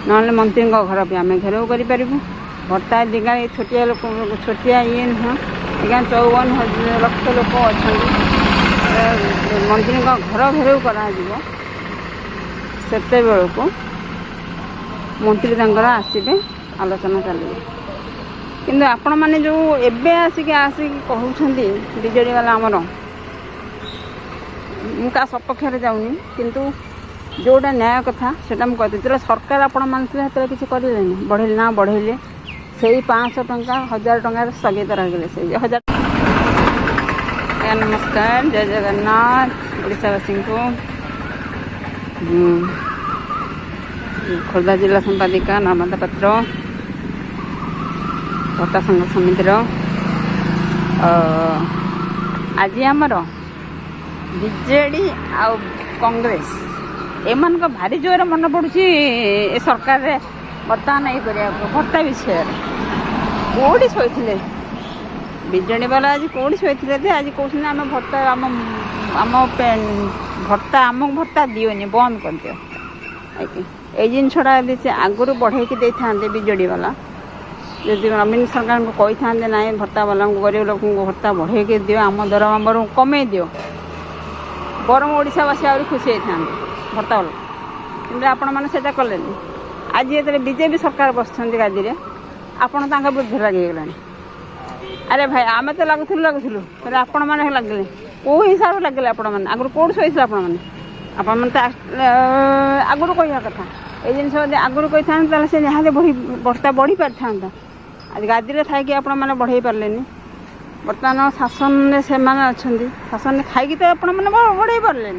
नहले मंत्री घर भी आम घेराव करूँ भत्ता दिगा छोटिया लोक छोटिया ये नुह आज्ञा 54 लक्ष लोक अच्छा मंत्री घर घेराव करते बेलू मंत्री आसवे आलोचना चलिए किंतु आपण मैंने जो एबे आसिक कहते बीजेडी वाला आमर मुझा सपक्ष जाऊनी किंतु जोटा न्याय कथा से कहते जो सरकार आपण मानते किसी करें बढ़े ना बढ़ेले से 500 टंका 1000 टंकार स्थगित रहीगले से 1000। नमस्कार जय जगन्नाथ ओडावासी को खोर्धा जिला संपादिका नर्मदा पात्र भत्ता संघ समितिर आज आमर बीजेडी आ कांग्रेस एमान को भारी जोर मन पड़ुची ए सरकार रे बर्तमान ये करिया भत्ता विषय कौटी शोते बीजेडी वाला आज कौटी शोते आज कहते आम भत्ता आम भत्ता आमको भत्ता दियोनी बंद कर दियो ये जिनसा से आगुरी बढ़े था बीजेडी वाला जदि नवीन सरकार को कही था ना भत्ता वाला गरीब लोक भत्ता बढ़े दियो आम दरमा कमे दियो बरम ओडावासी आहरी खुशी होता भत्ता वाला कि आपण मैंने कले आज ये बीजेपी सरकार बसुँच गादी में आपण बुद्धि लगे अरे भाई आम तो लगुलु आपण मैंने लगे कौ हिसाब से लगे आपण मैंने आगुरी कौट शोते आपण मैंने तो आगुरी कह कथा ये जिन आगुरी कही था से निहाती भत्ता बढ़ी पारि था आज गादी में थी आपण मैंने बढ़े पारे बर्तमान शासन से अच्छा शासन खाई तो आपण मैंने बढ़े पारे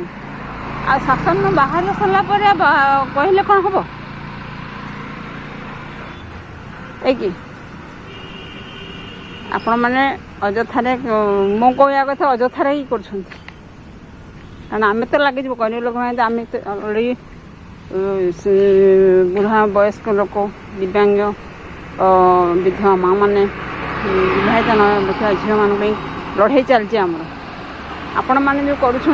आ शासन बाहर सरला कहले कौन हम कि आपण मैंने अजथारे मो कहया कथा अजथारे ही कर कारण आम तो लगे गरीब लोक मैंने आम तो अलरेडी बुढ़ा वयस्क लोक दिव्यांग विधवा माँ मैंने विवाहित नथिया झील मान लड़े चलती आमर आपण मैंने जो करुँच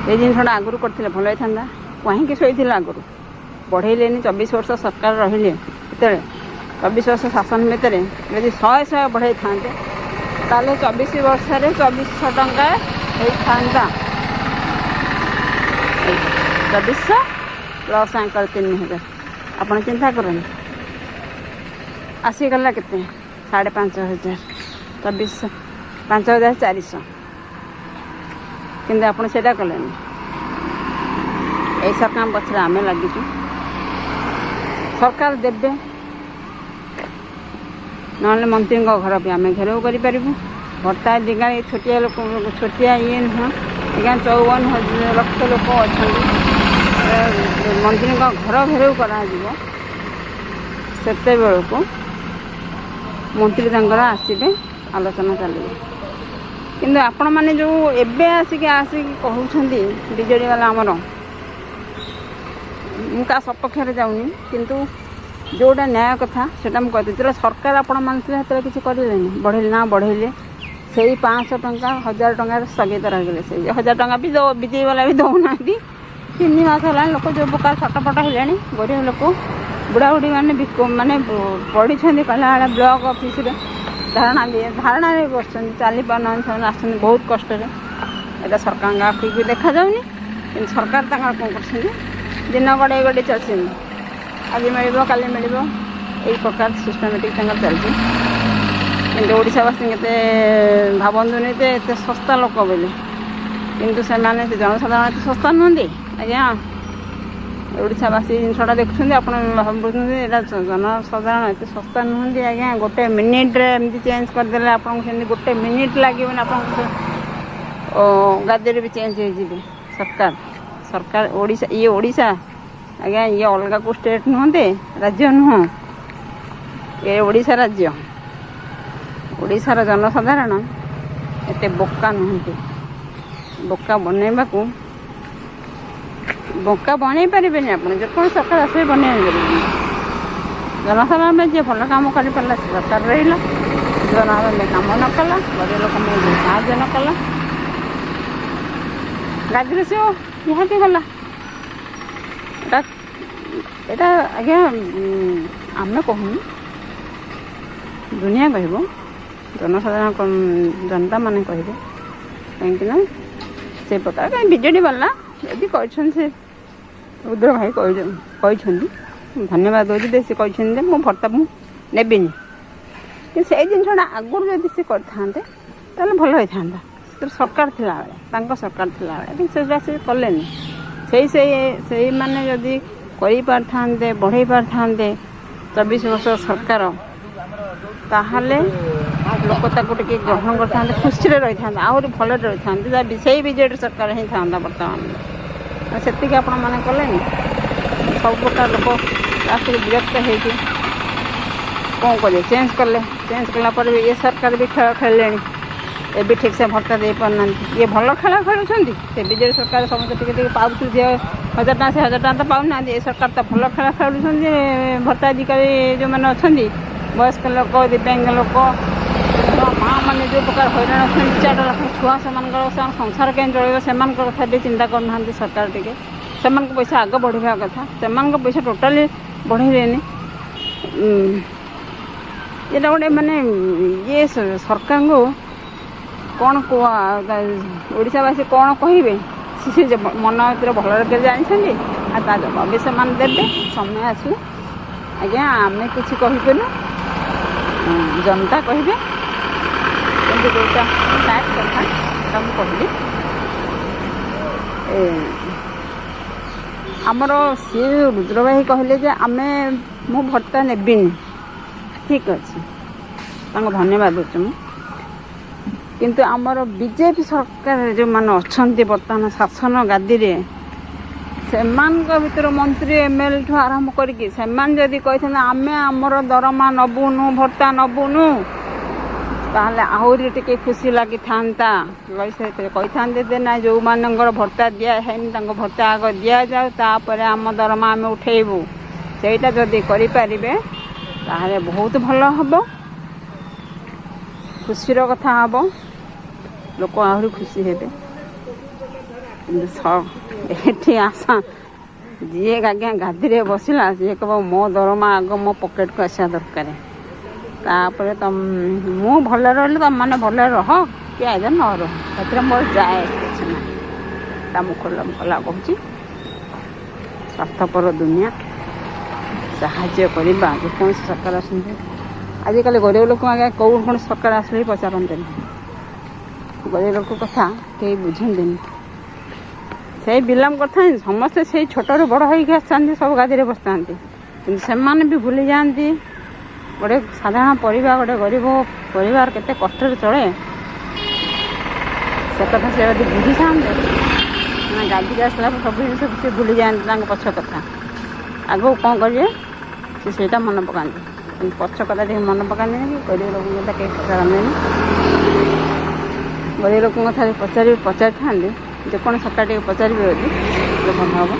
ये जिनसा आगुरी करते भल होता कहीं शोते आगुरी बढ़ेलेनि 24 वर्ष सरकार रहिले 24 वर्ष शासन भितर यदि 100 बढ़े था 24 वर्ष 2400 टंका होता 2400 प्लस 3000 आप चिंता करें आसीगला के 5500 2400 5400 किंतु आप कले यही सरकार पक्ष आम लगिचु सरकार देवे नहले मंत्री घर भी आम घेराव करूँ भत्ता दिगा छोटिया लोक छोटिया ये नुह आज्ञा 54 लक्ष लोक अच्छा मंत्री घर घेराव करते बेलू मंत्री आसवे आलोचना चलिए किंतु आपण मैंने जो एबे आसिक कहते बीजेडी वाला आमर मुझा सपक्ष जाऊनी किंतु जोटा न्याय कथा से कहते जो सरकार आपण मानते किसी करें बढ़े ना बढ़ेले से 500 टंका 1000 टंकार स्थगित रहीगले से 1000 टंका भी बीजेपी वाला भी दौना 3 मास है लोक जो प्रकार छटपट है गरीब लोक बुढ़ा बुढ़ी मैंने पढ़ी कहला ब्लॉक ऑफिस धारणा धारणा बस चली पाना बहुत कष्ट यहाँ सरकार आखिक भी देखा जाऊनी कि सरकार कौन कर दिन गड़े गड़े चलती आज मिल काली मिल यही प्रकार सिस्टमेटिक चलती कि ओडावासी के भावतुनि तो सस्ता लोक बोले किंतु से जनसाधारण एत सस्ता नुहति आज्ञा ओडावासी जिनसा देखुं आप जनसाधारण एत सस्ता नुहति आज्ञा गोटे मिनिट्रे एमती चेंज करदे आपको गोटे मिनिट लगे आप गादी भी चेंज हो सरकार सरकार ओडिशा ये ओडिशा आज्ञा ये अलग को स्टेट नुहते राज्य नुह ये ओडिशा राज्य ओडिशार जनसाधारण एत बोका नुहति बोका बनैबा बोका बन पारे आप जो सरकार आस बन जनसाधारण में जी भल कम कर पारा सरकार रहा जनसाधारण कम न कला गरीब लोक साहय न कला गादी से निहाती गला ଏଇଟା ଆଜ୍ଞା ଆମେ କହୁନି, ଦୁନିଆ କହିବ, ଜନସାଧାରଣ ଜନତା ମାନେ କହିବେ। କାହିଁକିନା ସେ ପ୍ରକାର କାହିଁ ବିଜେଡ଼ି ବାଲା ଯଦି କହିଛନ୍ତି, ସେ ଉଦ୍ଧବ ଭାଇ କହିଛନ୍ତି, ଧନ୍ୟବାଦ ଦେଉଛି ଯେ ସେ କହିଛନ୍ତି ଯେ ମୁଁ ଭତ୍ତା ମୁଁ ନେବିନି। କିନ୍ତୁ ସେଇ ଜିନିଷଟା ଆଗରୁ ଯଦି ସେ କରିଥାନ୍ତେ ତାହେଲେ ଭଲ ହେଇଥାନ୍ତା। ସରକାର ଥିଲାବେଳେ, ତାଙ୍କ ସରକାର ଥିଲାବେଳେ, କିନ୍ତୁ ସେଟା ସେ କଲେନି। ସେଇମାନେ ଯଦି କରିପାରିଥାନ୍ତେ, ବଢ଼େଇ ପାରିଥାନ୍ତେ 24 ବର୍ଷ ସରକାର, ତାହେଲେ ଲୋକ ତାକୁ ଟିକେ ଗ୍ରହଣ କରିଥାନ୍ତେ, ଖୁସିରେ ରହିଥାନ୍ତେ, ଆହୁରି ଭଲରେ ରହିଥାନ୍ତେ। ସେଇ ବିଜେଡ଼ି ସରକାର ହିଁ ଥାନ୍ତା ବର୍ତ୍ତମାନ। ସେତିକି ଆପଣମାନେ କଲେନି। ସବୁ ପ୍ରକାର ଲୋକ ଲାଷ୍ଟକୁ ବିରକ୍ତ ହେଇକି କ'ଣ କରିବେ, ଚେଞ୍ଜ କଲା ପରେ ବି ଏ ସରକାର ବି ଖେଳ ଖେଳିଲେଣି। ଏବେ ଠିକ୍ ସେ ଭତ୍ତା ଦେଇପାରୁନାହାନ୍ତି। ଇଏ ଭଲ ଖେଳ ଖେଳୁଛନ୍ତି। ସେ ବିଜେଡ଼ି ସରକାର ସମସ୍ତେ ଟିକେ ଟିକେ ପାଉଛନ୍ତି, 1000 ଟଙ୍କା ସେ 1000 ଟଙ୍କା ତ ପାଉନାହାନ୍ତି। ଏ ସରକାର ତ ଭଲ ଖେଳ ଖେଳୁଛନ୍ତି। ଭତ୍ତା ଅଧିକାରୀ ଯେଉଁମାନେ ଅଛନ୍ତି, ବୟସ୍କ ଲୋକ, ଦିବ୍ୟାଙ୍ଗ ଲୋକ, ମାଆମାନେ ଯେଉଁ ପ୍ରକାର ହଇରାଣ ଅଛନ୍ତି, 4ଟା ଲେଖାଏଁ ଛୁଆ, ସେମାନଙ୍କର ସଂସାର କେମିତି ଚଳିବ ସେମାନଙ୍କ କଥା ବି ଚିନ୍ତା କରୁନାହାନ୍ତି ସରକାର ଟିକେ। ସେମାନଙ୍କ ପଇସା ଆଗ ବଢ଼ିବା କଥା, ସେମାନଙ୍କ ପଇସା ଟୋଟାଲି ବଢ଼େଇଲେନି। ଏଇଟା ଗୋଟେ ମାନେ ଇଏ ସରକାରଙ୍କୁ କ'ଣ ଓଡ଼ିଶାବାସୀ କ'ଣ କହିବେ, ସେ ମନ ଭିତରେ ଭଲରେ କରି ଜାଣିଛନ୍ତି। ଆଉ ତା ଜବାବ ବି ସେମାନେ ଦେବେ ସମୟ ଆସିଲେ। ଆଜ୍ଞା ଆମେ କିଛି କହିବୁନି, ଜନତା କହିବେ। କିନ୍ତୁ ଯେଉଁଟା ଫ୍ୟାକ୍ଟ କଥା ସେଟା ମୁଁ କହିଲି, ଆମର ସିଏ ରୁଦ୍ରଭାଇ କହିଲେ ଯେ ମୁଁ ଭତ୍ତା ନେବିନି, ଠିକ୍ ଅଛି, ତାଙ୍କୁ ଧନ୍ୟବାଦ ଦେଉଛି ମୁଁ। କିନ୍ତୁ ଆମର ବିଜେପି ସରକାର ଯେଉଁମାନେ ଅଛନ୍ତି ବର୍ତ୍ତମାନ ଶାସନ ଗାଦିରେ, ସେମାନଙ୍କ ଭିତରୁ ମନ୍ତ୍ରୀ MLA ଠୁ ଆରମ୍ଭ କରିକି ସେମାନେ ଯଦି କହିଥାନ୍ତେ ଆମେ ଆମର ଦରମା ନେବୁନୁ, ଭତ୍ତା ନେବୁନୁ, ତାହେଲେ ଆହୁରି ଟିକେ ଖୁସି ଲାଗିଥାନ୍ତା। କହିଥାନ୍ତେ ଯେ ନା ଯେଉଁମାନଙ୍କର ଭତ୍ତା ଦିଆ ହେଇନି ତାଙ୍କ ଭତ୍ତା ଆଗ ଦିଆଯାଉ, ତାପରେ ଆମ ଦରମା ଆମେ ଉଠେଇବୁ। ସେଇଟା ଯଦି କରିପାରିବେ ତାହେଲେ ବହୁତ ଭଲ ହେବ, ଖୁସିର କଥା ହେବ, ଲୋକ ଆହୁରି ଖୁସି ହେବେ। ଏଠି ଆଶା ଯିଏ ଆଜ୍ଞା ଗାଦିରେ ବସିଲା ସିଏ କହିବ ମୋ ଦରମା ଆଗ ମୋ ପକେଟକୁ ଆସିବା ଦରକାର, ତାପରେ ମୁଁ ଭଲରେ ରହିଲେ ତମମାନେ ଭଲରେ ରହ, କି ଆଇଦର ନ ରହ, ସେଥିରେ ମୋର ଯାଏ କିଛି ନାହିଁ। ତା ମୁଁ ଖୋଲା କହୁଛି, ସ୍ୱାର୍ଥପର ଦୁନିଆ। ସାହାଯ୍ୟ କରିବା ଯେକୌଣସି ସରକାର ଆସନ୍ତୁ। ଆଜିକାଲି ଗରିବ ଲୋକ ଆଜ୍ଞା କୌଣସି ସରକାର ଆସିଲେ ବି ପଚାରନ୍ତିନି, ଗରିବ ଲୋକ କଥା କେହି ବୁଝନ୍ତିନି। ସେଇ ବିଲମ କଥା ସମସ୍ତେ ସେଇ ଛୋଟରୁ ବଡ଼ ହେଇକି ଆସିଥାନ୍ତି, ସବୁ ଗାଦିରେ ବସିଥାନ୍ତି, କିନ୍ତୁ ସେମାନେ ବି ଭୁଲି ଯାଆନ୍ତି ଗୋଟେ ସାଧାରଣ ପରିବାର, ଗୋଟେ ଗରିବ ପରିବାର କେତେ କଷ୍ଟରେ ଚଳେ। ସେ କଥା ସେ ଯଦି ବୁଝିଥାନ୍ତେ, ଗାଦିରେ ଆସିଲା ସବୁ ଜିନିଷ ସେ ଭୁଲି ଯାଆନ୍ତି, ତାଙ୍କ ପଛ କଥା। ଆଗକୁ କ'ଣ କରିବେ ସେଇଟା ମନେ ପକାନ୍ତି, କିନ୍ତୁ ପଛ କଥା ଟିକେ ମନେ ପକାନ୍ତିନି, କି ଗରିବ ଲୋକଙ୍କ କଥା କେହି ପଚାରନ୍ତିନି। ଗରିବ ଲୋକଙ୍କ କଥା ପଚାରିଥାନ୍ତି, ଯେକୌଣସି ସରକାର ଟିକେ ପଚାରିବେ ଯଦି ଭଲ ହେବ।